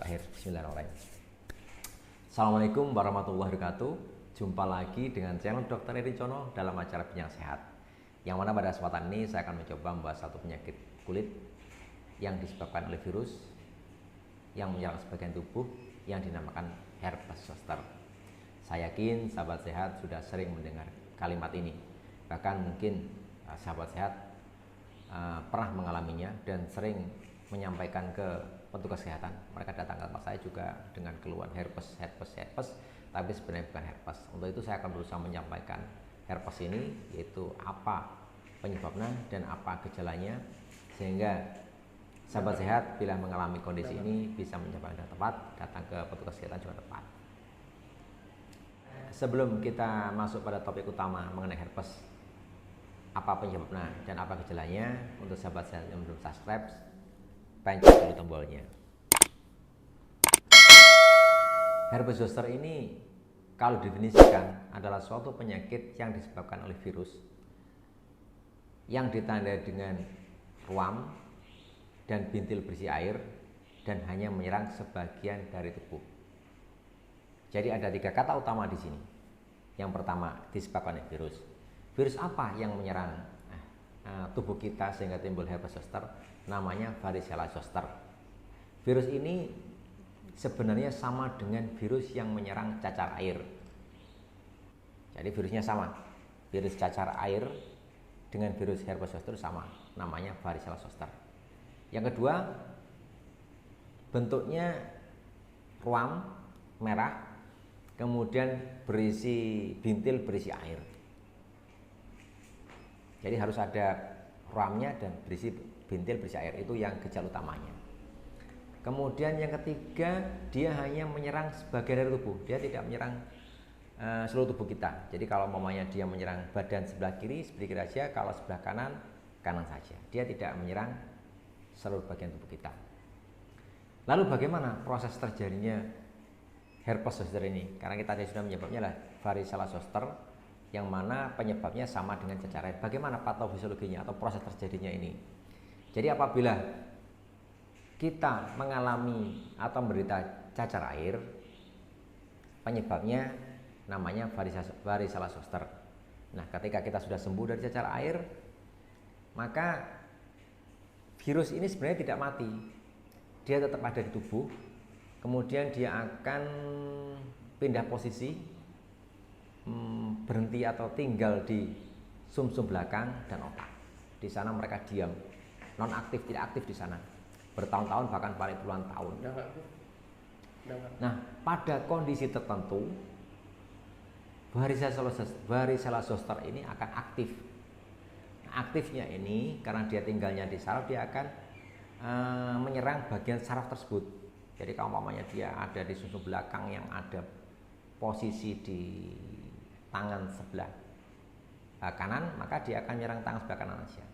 terakhir. Bismillahirrahmanirrahim. Assalamualaikum warahmatullahi wabarakatuh. Jumpa lagi dengan channel Dr. Eri Cono dalam acara Bincang Sehat. Yang mana pada kesempatan ini saya akan mencoba membahas satu penyakit kulit yang disebabkan oleh virus yang menyerang sebagian tubuh yang dinamakan herpes zoster. Saya yakin sahabat sehat sudah sering mendengar kalimat ini. Bahkan mungkin sahabat sehat pernah mengalaminya dan sering menyampaikan ke petugas kesehatan. Mereka datang ke tempat saya juga dengan keluhan herpes, tapi sebenarnya bukan herpes. Untuk itu saya akan berusaha menyampaikan herpes ini, yaitu apa penyebabnya dan apa gejalanya, sehingga sahabat sehat bila mengalami kondisi ini bisa menyampaikan dengan tepat, datang ke petugas kesehatan juga tepat. Sebelum kita masuk pada topik utama mengenai herpes, apa penyebabnya dan apa gejalanya, untuk sahabat sehat yang belum subscribe, pencet dulu tombolnya. Herpes zoster ini kalau didefinisikan adalah suatu penyakit yang disebabkan oleh virus yang ditandai dengan ruam dan bintil berisi air dan hanya menyerang sebagian dari tubuh. Jadi ada 3 kata utama di sini. Yang pertama, disebabkan oleh virus. Virus apa yang menyerang tubuh kita sehingga timbul herpes zoster? Namanya varicella zoster. Virus ini sebenarnya sama dengan virus yang menyerang cacar air. Jadi virusnya sama. Virus cacar air dengan virus herpes zoster sama, namanya varicella zoster. Yang kedua, bentuknya ruam merah, kemudian berisi bintil berisi air. Jadi harus ada ruamnya dan berisi bintil berisi air, itu yang gejala utamanya. Kemudian yang ketiga, dia hanya menyerang sebagian dari tubuh, dia tidak menyerang seluruh tubuh kita. Jadi kalau umpamanya dia menyerang badan sebelah kiri aja, kalau sebelah kanan saja. Dia tidak menyerang seluruh bagian tubuh kita. Lalu bagaimana proses terjadinya herpes zoster ini? Karena kita sudah menyebabnya lah varicella zoster, yang mana penyebabnya sama dengan cacar air. Bagaimana patofisiologinya atau proses terjadinya ini? Jadi apabila kita mengalami atau menderita cacar air, penyebabnya namanya varicella zoster. Nah, ketika kita sudah sembuh dari cacar air, maka virus ini sebenarnya tidak mati. Dia tetap ada di tubuh. Kemudian dia akan pindah posisi, berhenti atau tinggal di sumsum belakang dan otak. Di sana mereka diam, non aktif, tidak aktif di sana, bertahun-tahun bahkan paling puluhan tahun. Nah, pada kondisi tertentu varicella zoster ini akan aktif. Nah, aktifnya ini karena dia tinggalnya di saraf, dia akan menyerang bagian saraf tersebut. Jadi kalau umpamanya dia ada di sumsum belakang yang ada posisi di tangan sebelah kanan, maka dia akan menyerang tangan sebelah kanan saja.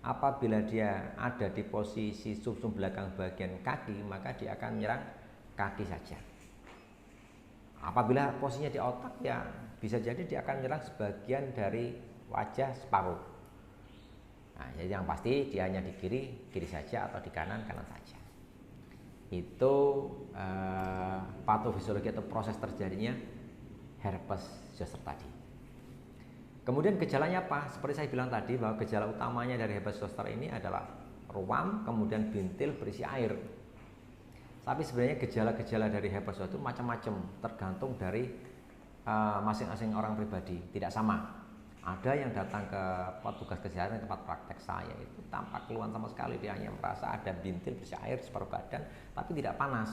Apabila dia ada di posisi sumsum belakang bagian kaki, maka dia akan menyerang kaki saja. Apabila posisinya di otak, ya bisa jadi dia akan menyerang sebagian dari wajah separuh. Nah, jadi yang pasti dia hanya di kiri saja atau di kanan saja. Itu patofisiologi atau proses terjadinya herpes zoster tadi. Kemudian gejalanya apa? Seperti saya bilang tadi, bahwa gejala utamanya dari herpes zoster ini adalah ruam, kemudian bintil berisi air. Tapi sebenarnya gejala-gejala dari herpes zoster itu macam-macam, tergantung dari masing-masing orang pribadi, tidak sama. Ada yang datang ke petugas kesehatan di tempat praktek saya itu tanpa keluhan sama sekali, dia hanya merasa ada bintil berisi air separuh badan, tapi tidak panas.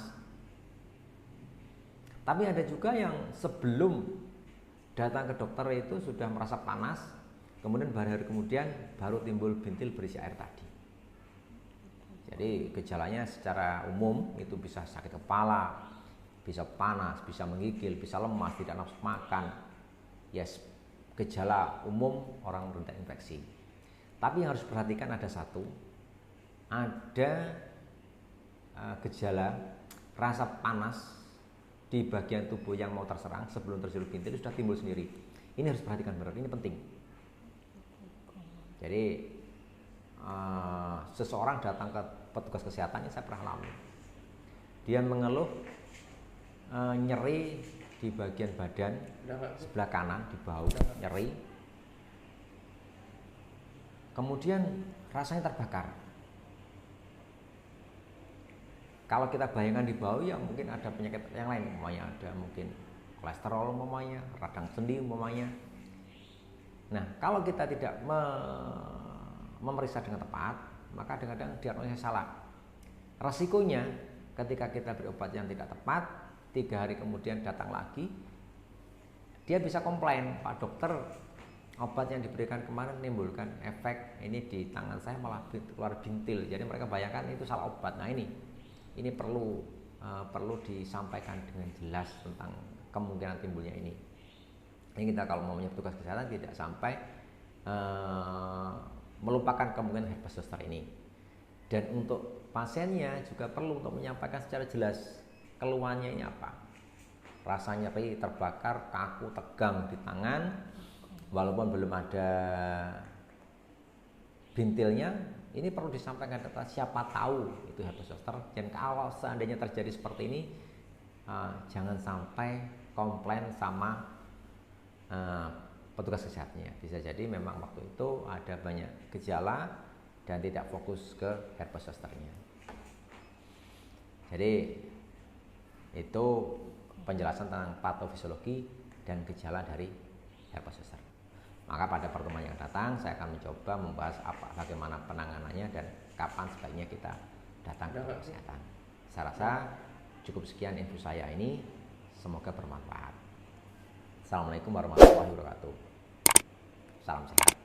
Tapi ada juga yang sebelum datang ke dokter itu sudah merasa panas, kemudian beberapa hari kemudian baru timbul bintil berisi air tadi. Jadi gejalanya secara umum itu bisa sakit kepala, bisa panas, bisa menggigil, bisa lemas, tidak nafsu makan. Yes, gejala umum orang menderita infeksi. Tapi yang harus diperhatikan ada satu, ada gejala rasa panas di bagian tubuh yang mau terserang sebelum terjadi bintil itu sudah timbul sendiri. Ini harus diperhatikan benar, ini penting. Jadi seseorang datang ke petugas kesehatan, ini saya pernah alami. dia mengeluh nyeri di bagian badan sebelah kanan di bahu, nyeri, kemudian rasanya terbakar. Kalau kita bayangkan di bahu ya mungkin ada penyakit yang lain, umpamanya ada mungkin kolesterol, umpamanya radang sendi, umpamanya. Nah, kalau kita tidak memeriksa dengan tepat, maka kadang-kadang diagnosis salah. Resikonya ketika kita beri obat yang tidak tepat, 3 hari kemudian datang lagi, dia bisa komplain, Pak dokter, obat yang diberikan kemarin menimbulkan efek ini di tangan saya malah keluar bintil. Jadi mereka bayangkan itu salah obat. Nah ini perlu disampaikan dengan jelas tentang kemungkinan timbulnya ini. Ini kita kalau mau petugas kesehatan tidak sampai melupakan kemungkinan herpes zoster ini. Dan untuk pasiennya juga perlu untuk menyampaikan secara jelas keluhannya ini apa. Rasa nyeri, terbakar, kaku, tegang di tangan, walaupun belum ada bintilnya, ini perlu disampaikan data siapa tahu itu herpes zoster. Dan kalau seandainya terjadi seperti ini, jangan sampai komplain sama petugas kesehatannya. Bisa jadi memang waktu itu ada banyak gejala dan tidak fokus ke herpes zosternya. Jadi itu penjelasan tentang patofisiologi dan gejala dari herpes zoster. Maka pada pertemuan yang datang saya akan mencoba membahas bagaimana penanganannya dan kapan sebaiknya kita datang ke kesehatan. Saya rasa cukup sekian info saya ini, semoga bermanfaat. Assalamualaikum warahmatullahi wabarakatuh. Salam sehat.